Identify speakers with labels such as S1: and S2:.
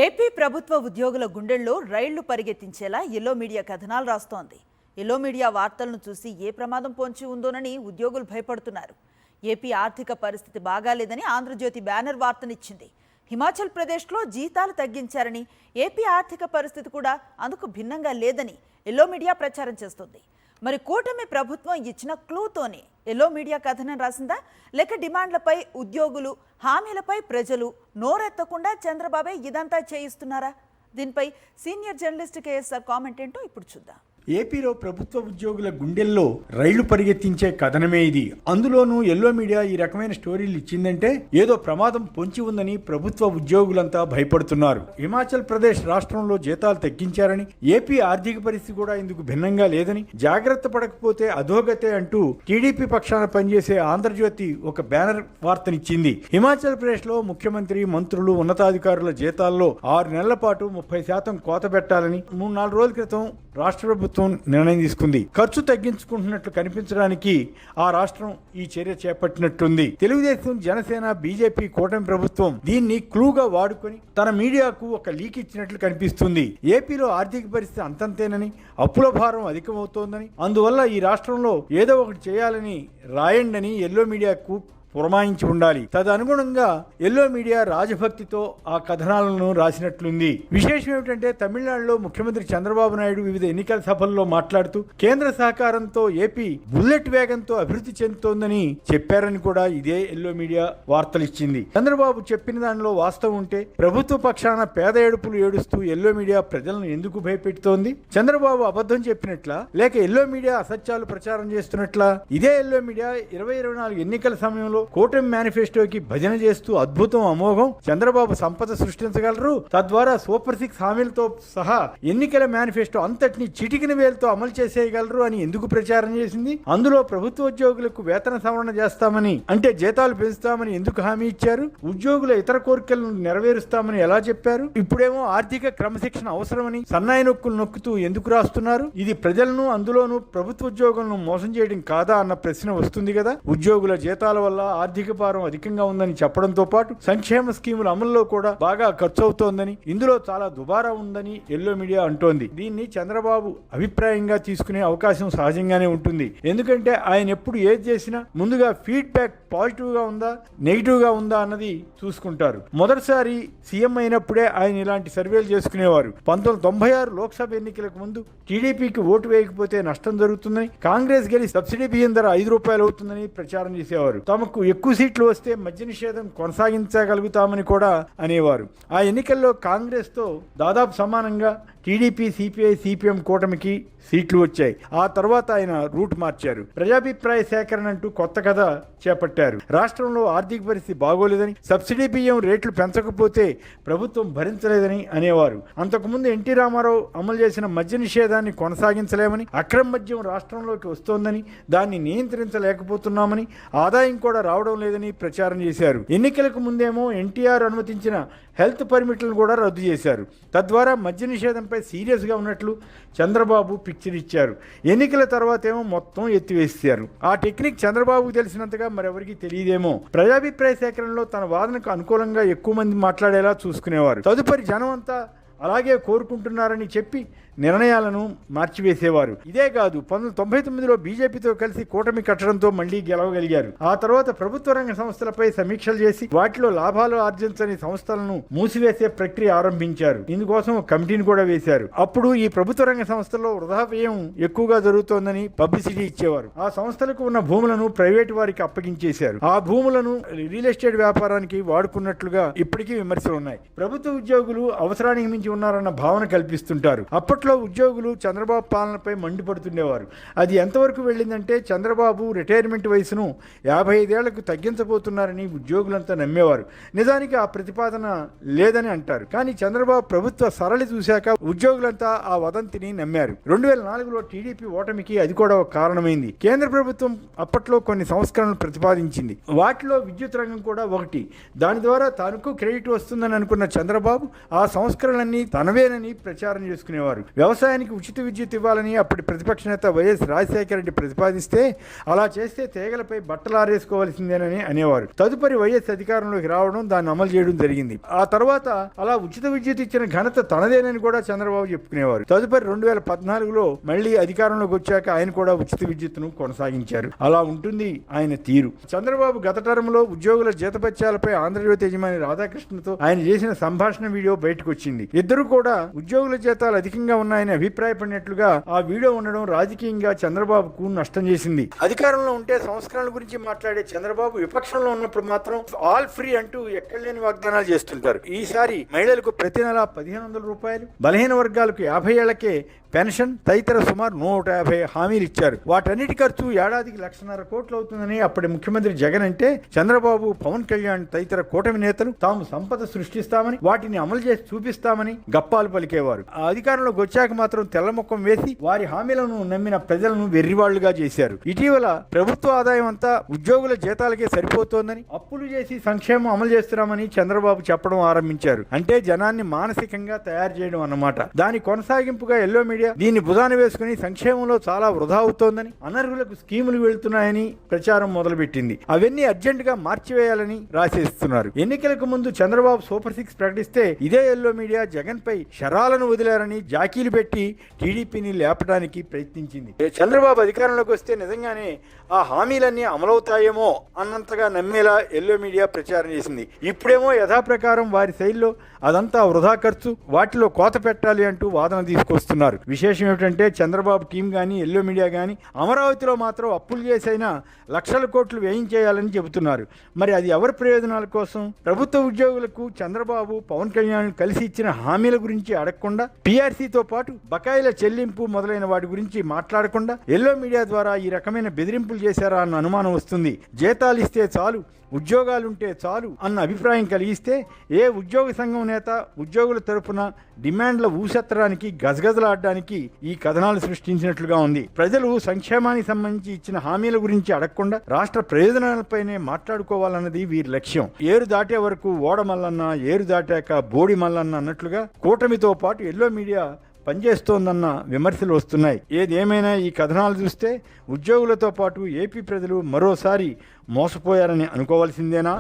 S1: AP ప్రభుత్వ ఉద్యోగుల గుండెల్లో రైళ్లు పరిగెత్తించేలా ఎల్లో మీడియా కథనాలు రాస్తోంది. ఎల్లో మీడియా వార్తలను చూసి ఏ ప్రమాదం పొంచి ఉందోనని ఉద్యోగులు భయపడుతున్నారు. ఏపీ ఆర్థిక పరిస్థితి బాగాలేదని ఆంధ్రజ్యోతి బ్యానర్ వార్తనిచ్చింది. హిమాచల్ ప్రదేశ్లో జీతాలు తగ్గించారని, ఏపీ ఆర్థిక పరిస్థితి కూడా అందుకు భిన్నంగా లేదని ఎల్లో మీడియా ప్రచారం చేస్తోంది. మరి కూటమి ప్రభుత్వం ఇచ్చిన క్లూతోనే ఎల్లో మీడియా కథనం రాసిందా, లేక డిమాండ్లపై ఉద్యోగులు, హామీలపై ప్రజలు నోరెత్తకుండా చంద్రబాబే ఇదంతా చేయిస్తున్నారా? దీనిపై సీనియర్ జర్నలిస్ట్ కేఎస్ఆర్ కామెంట్ ఏంటో ఇప్పుడు చూద్దాం.
S2: ఏపీలో ప్రభుత్వ ఉద్యోగుల గుండెల్లో రైళ్లు పరిగెత్తించే కథనమే ఇది. అందులోనూ ఎల్లో మీడియా ఈ రకమైన స్టోరీలు ఇచ్చిందంటే ఏదో ప్రమాదం పొంచి ఉందని ప్రభుత్వ ఉద్యోగులంతా భయపడుతున్నారు. హిమాచల్ ప్రదేశ్ రాష్ట్రంలో జీతాలు తగ్గించారని, ఏపీ ఆర్థిక పరిస్థితి కూడా ఇందుకు భిన్నంగా లేదని, జాగ్రత్త పడకపోతే అధోగతే అంటూ టీడీపీ పక్షాన పనిచేసే ఆంధ్రజ్యోతి ఒక బ్యానర్ వార్తనిచ్చింది. హిమాచల్ ప్రదేశ్ లో ముఖ్యమంత్రి, మంత్రులు, ఉన్నతాధికారుల జీతాల్లో 6 నెలల పాటు 30% కోత పెట్టాలని 3-4 రోజుల క్రితం రాష్ట్ర ప్రభుత్వం నిర్ణయం తీసుకుంది. ఖర్చు తగ్గించుకుంటున్నట్లు కనిపించడానికి ఆ రాష్ట్రం ఈ చర్య చేపట్టినట్టుంది. తెలుగుదేశం, జనసేన, బీజేపీ కూటమి ప్రభుత్వం దీన్ని క్లూగా వాడుకొని తన మీడియాకు ఒక లీక్ ఇచ్చినట్లు కనిపిస్తుంది. ఏపీలో ఆర్థిక పరిస్థితి అంతంతేనని, అప్పుల భారం అధికమవుతోందని, అందువల్ల ఈ రాష్ట్రంలో ఏదో ఒకటి చేయాలని రాయండని ఎల్లో మీడియాకు పురమాయించి ఉండాలి. తదనుగుణంగా ఎల్లో మీడియా రాజభక్తితో ఆ కథనాలను రాసినట్లుంది. విశేషం ఏమిటంటే, తమిళనాడులో ముఖ్యమంత్రి చంద్రబాబు నాయుడు వివిధ ఎన్నికల సభల్లో మాట్లాడుతూ కేంద్ర సహకారంతో ఏపీ బుల్లెట్ వేగంతో అభివృద్ధి చెందుతోందని చెప్పారని కూడా ఇదే ఎల్లో మీడియా వార్తలిచ్చింది. చంద్రబాబు చెప్పిన దానిలో వాస్తవం ఉంటే ప్రభుత్వ పక్షాన పేద ఏడుపులు ఏడుస్తూ ఎల్లో మీడియా ప్రజలను ఎందుకు భయపెడుతోంది? చంద్రబాబు అబద్ధం చెప్పినట్లా, లేక ఎల్లో మీడియా అసత్యాలు ప్రచారం చేస్తున్నట్లా? ఇదే ఎల్లో మీడియా 2024 ఎన్నికల సమయంలో కూటమి మేనిఫెస్టోకి భజన చేస్తూ అద్భుతం, అమోఘం, చంద్రబాబు సంపద సృష్టించగలరు, తద్వారా సూపర్ 6 హామీలతో సహా ఎన్నికల మేనిఫెస్టో అంతటిని చిటికిన వేలుతో అమలు చేసేయగలరు అని ఎందుకు ప్రచారం చేసింది? అందులో ప్రభుత్వ ఉద్యోగులకు వేతన సవరణ చేస్తామని, అంటే జీతాలు పెంచుతామని ఎందుకు హామీ ఇచ్చారు? ఉద్యోగుల ఇతర కోరికలను నెరవేరుస్తామని ఎలా చెప్పారు? ఇప్పుడేమో ఆర్థిక క్రమశిక్షణ అవసరమని సన్నాయి నొక్కులు నొక్కుతూ ఎందుకు రాస్తున్నారు? ఇది ప్రజలను, అందులోనూ ప్రభుత్వ ఉద్యోగులను మోసం చేయడం కాదా అన్న ప్రశ్న వస్తుంది కదా. ఉద్యోగుల జీతాల వల్ల ఆర్థిక భారం అధికంగా ఉందని చెప్పడంతో పాటు సంక్షేమ స్కీముల అమల్లో కూడా బాగా ఖర్చు అవుతోందని, ఇందులో చాలా దుబారా ఉందని ఎల్లో మీడియా అంటోంది. దీన్ని చంద్రబాబు అభిప్రాయంగా తీసుకునే అవకాశం సహజంగానే ఉంటుంది. ఎందుకంటే ఆయన ఎప్పుడు ఏది చేసినా ముందుగా ఫీడ్బ్యాక్ పాజిటివ్ గా ఉందా, నెగిటివ్ గా ఉందా అన్నది చూసుకుంటారు. మొదటిసారి సీఎం అయినప్పుడే ఆయన ఇలాంటి సర్వేలు చేసుకునేవారు. 1996 లోక్సభ ఎన్నికలకు ముందు టీడీపీకి ఓటు వేయకపోతే నష్టం జరుగుతుందని, కాంగ్రెస్ గెలి సబ్సిడీ బియ్యం ధర 5 రూపాయలు అవుతుందని ప్రచారం చేసేవారు. తమకు ఎక్కువ సీట్లు వస్తే మద్య నిషేధం కొనసాగించగలుగుతామని కూడా అనేవారు. ఆ ఎన్నికల్లో కాంగ్రెస్ తో దాదాపు సమానంగా టీడీపీ, సిపిఐ, సిపిఎం కూటమికి సీట్లు వచ్చాయి. ఆ తర్వాత ఆయన రూట్ మార్చారు. ప్రజాభిప్రాయ సేకరణ అంటూ కొత్త కథ చేపట్టారు. రాష్ట్రంలో ఆర్థిక పరిస్థితి బాగోలేదని, సబ్సిడీ బియ్యం రేట్లు పెంచకపోతే ప్రభుత్వం భరించలేదని అనేవారు. అంతకుముందు ఎన్టీ రామారావు అమలు చేసిన మద్య నిషేధాన్ని కొనసాగించలేమని, అక్రమ మద్యం రాష్ట్రంలోకి వస్తోందని, దాన్ని నియంత్రించలేకపోతున్నామని, ఆదాయం కూడా రావడం లేదని ప్రచారం చేశారు. ఎన్నికలకు ముందేమో ఎన్టీఆర్ అనుమతించిన హెల్త్ పర్మిట్లను కూడా రద్దు చేశారు. తద్వారా మద్య నిషేధంపై సీరియస్గా ఉన్నట్లు చంద్రబాబు పిక్చర్ ఇచ్చారు. ఎన్నికల తర్వాత ఏమో మొత్తం ఎత్తివేశారు. ఆ టెక్నిక్ చంద్రబాబుకు తెలిసినంతగా మరెవరికి తెలియదేమో. ప్రజాభిప్రాయ సేకరణలో తన వాదనకు అనుకూలంగా ఎక్కువ మంది మాట్లాడేలా చూసుకునేవారు. తదుపరి జనం అంతా అలాగే కోరుకుంటున్నారని చెప్పి నిర్ణయాలను మార్చివేసేవారు. ఇదే కాదు, 1999లో బీజేపీతో కలిసి కూటమి కట్టడంతో మళ్లీ గెలవగలిగారు. ఆ తర్వాత ప్రభుత్వ రంగ సంస్థలపై సమీక్షలు చేసి వాటిలో లాభాలు ఆర్జించని సంస్థలను మూసివేసే ప్రక్రియ ఆరంభించారు. ఇందుకోసం ఒక కమిటీని కూడా వేశారు. అప్పుడు ఈ ప్రభుత్వ రంగ సంస్థల్లో వృధా వ్యయం ఎక్కువగా జరుగుతోందని పబ్లిసిటీ ఇచ్చేవారు. ఆ సంస్థలకు ఉన్న భూములను ప్రైవేటు వారికి అప్పగించేశారు. ఆ భూములను రియల్ ఎస్టేట్ వ్యాపారానికి వాడుకున్నట్లుగా ఇప్పటికీ విమర్శలు ఉన్నాయి. ప్రభుత్వ ఉద్యోగులు అవసరానికి మించి ఉన్నారన్న భావన కల్పిస్తుంటారు. అప్పట్లో ఉద్యోగులు చంద్రబాబు పాలనపై మండిపడుతుండేవారు. అది ఎంతవరకు వెళ్ళిందంటే, చంద్రబాబు రిటైర్మెంట్ వయసును 55 ఏళ్లకు తగ్గించబోతున్నారని ఉద్యోగులంతా నమ్మేవారు. నిజానికి ఆ ప్రతిపాదన లేదని అంటారు. కానీ చంద్రబాబు ప్రభుత్వ సరళి చూశాక ఉద్యోగులంతా ఆ వదంతిని నమ్మారు. 2004లో టీడీపీ ఓటమికి అది కూడా ఒక కారణమైంది. కేంద్ర ప్రభుత్వం అప్పట్లో కొన్ని సంస్కరణలు ప్రతిపాదించింది. వాటిలో విద్యుత్ రంగం కూడా ఒకటి. దాని ద్వారా తనకు క్రెడిట్ వస్తుందని అనుకున్న చంద్రబాబు ఆ సంస్కరణలన్నీ తనవేనని ప్రచారం చేసుకునేవారు. వ్యవసాయానికి ఉచిత విద్యుత్ ఇవ్వాలని అప్పటి ప్రతిపక్ష నేత వైఎస్ రాజశేఖర రెడ్డి ప్రతిపాదిస్తే అలా చేస్తే తీగలపై బట్టలు ఆరేసుకోవాల్సిందేనని అనేవారు. తదుపరి వైఎస్ అధికారంలోకి రావడం, దాన్ని అమలు చేయడం జరిగింది. ఆ తర్వాత అలా ఉచిత విద్యుత్ ఇచ్చిన ఘనత తనదేనని కూడా చంద్రబాబు చెప్పుకునేవారు. తదుపరి 2014లో మళ్ళీ అధికారంలోకి వచ్చాక ఆయన కూడా ఉచిత విద్యుత్తును కొనసాగించారు. అలా ఉంటుంది ఆయన తీరు. చంద్రబాబు గత టర్మ్లో ఉద్యోగుల జీతభత్యాలపై ఆంధ్రజ్యోతి యజమాని రాధాకృష్ణతో ఆయన చేసిన సంభాషణ వీడియో బయటకు వచ్చింది. ఇద్దరు కూడా ఉద్యోగుల జీతాలు అధికంగా ఉన్నాయని అభిప్రాయపడినట్లుగా ఆ వీడియో ఉండడం రాజకీయంగా చంద్రబాబుకు నష్టం చేసింది. అధికారంలో ఉంటే సంస్కరణల గురించి మాట్లాడే చంద్రబాబు విపక్షంలో ఉన్నప్పుడు మాత్రం ఆల్ ఫ్రీ అంటూ ఎక్కడ లేని వాగ్దానాలు చేస్తుంటారు. ఈసారి మహిళలకు ప్రతి నెల 1500 రూపాయలు, బలహీన వర్గాలకు 50 ఏళ్లకే పెన్షన్ తదితర సుమారు 150 హామీలు ఇచ్చారు. వాటన్నిటి ఖర్చు ఏడాదికి 1,50,000 కోట్లు అవుతుందని అప్పటి ముఖ్యమంత్రి జగన్ అంటే, చంద్రబాబు, పవన్ కళ్యాణ్ తదితర కూటమి నేతలు తాము సంపద సృష్టిస్తామని, వాటిని అమలు చేసి చూపిస్తామని గప్పాలు పలికేవారు. ఆ అధికారంలోకి వచ్చాక మాత్రం తెల్లముఖం వేసి వారి హామీలను నమ్మిన ప్రజలను వెర్రివాళ్లుగా చేశారు. ఇటీవల ప్రభుత్వ ఆదాయం అంతా ఉద్యోగుల జీతాలకే సరిపోతోందని, అప్పులు చేసి సంక్షేమం అమలు చేస్తున్నామని చంద్రబాబు చెప్పడం ఆరంభించారు. అంటే జనాన్ని మానసికంగా తయారు చేయడం అన్నమాట. దాని కొనసాగింపుగా ఎల్లో మీడియా దీన్ని భుజాన వేసుకుని సంక్షేమంలో చాలా వృధా అవుతోందని, అనర్హులకు స్కీములు వెళ్తున్నాయని ప్రచారం మొదలుపెట్టింది. అవన్నీ అర్జెంటుగా మార్చివేయాలని రాసేస్తున్నారు. ఎన్నికలకు ముందు చంద్రబాబు సూపర్ 6 ప్రకటిస్తే ఇదే ఎల్లో మీడియా జగన్ పై శరాలను వదిలారని జాకీలు పెట్టి టీడీపీని లేపడానికి ప్రయత్నించింది. చంద్రబాబు అధికారంలోకి వస్తే నిజంగానే ఆ హామీలన్నీ అమలవుతాయేమో అన్నంతగా నమ్మేలా ఎల్లో మీడియా ప్రచారం చేసింది. ఇప్పుడేమో యథాప్రకారం వారి శైలిలో అదంతా వృధా ఖర్చు, వాటిలో కోత పెట్టాలి అంటూ వాదన తీసుకొస్తున్నారు. విశేషం ఏమిటంటే చంద్రబాబు టీం కానీ ఎల్లో మీడియా కానీ అమరావతిలో మాత్రం అప్పులు చేసైనా లక్షల కోట్లు వేయించేయాలని చెబుతున్నారు. మరి అది ఎవరి ప్రయోజనాల కోసం? ప్రభుత్వ ఉద్యోగులకు చంద్రబాబు, పవన్ కళ్యాణ్ కలిసి ఇచ్చిన హామీల గురించి అడగకుండా, పీఆర్సీతో పాటు బకాయిల చెల్లింపు మొదలైన వాటి గురించి మాట్లాడకుండా ఎల్లో మీడియా ద్వారా ఈ రకమైన బెదిరింపులు చేశారా అన్న అనుమానం వస్తుంది. జీతాలు ఇస్తే చాలు, ఉద్యోగాలుంటే చాలు అన్న అభిప్రాయం కలిగిస్తే ఏ ఉద్యోగ సంఘం నేత ఉద్యోగుల తరపున డిమాండ్ల ఊసెత్తడానికి, గజగజలాడడానికి ఈ కథనాలు సృష్టించినట్లుగా ఉంది. ప్రజలు సంక్షేమానికి సంబంధించి ఇచ్చిన హామీల గురించి అడగకుండా రాష్ట్ర ప్రయోజనాలపైనే మాట్లాడుకోవాలన్నది వీరి లక్ష్యం. ఏరు దాటే వరకు ఓడ మల్లన్న, ఏరు దాటాక బోడి మల్లన్న అన్నట్లుగా కూటమితో పాటు ఎల్లో మీడియా పనిచేస్తోందన్న విమర్శలు వస్తున్నాయి. ఏదేమైనా ఈ కథనాలు చూస్తే ఉద్యోగులతో పాటు ఏపీ ప్రజలు మరోసారి మోసపోయారని అనుకోవాల్సిందేనా?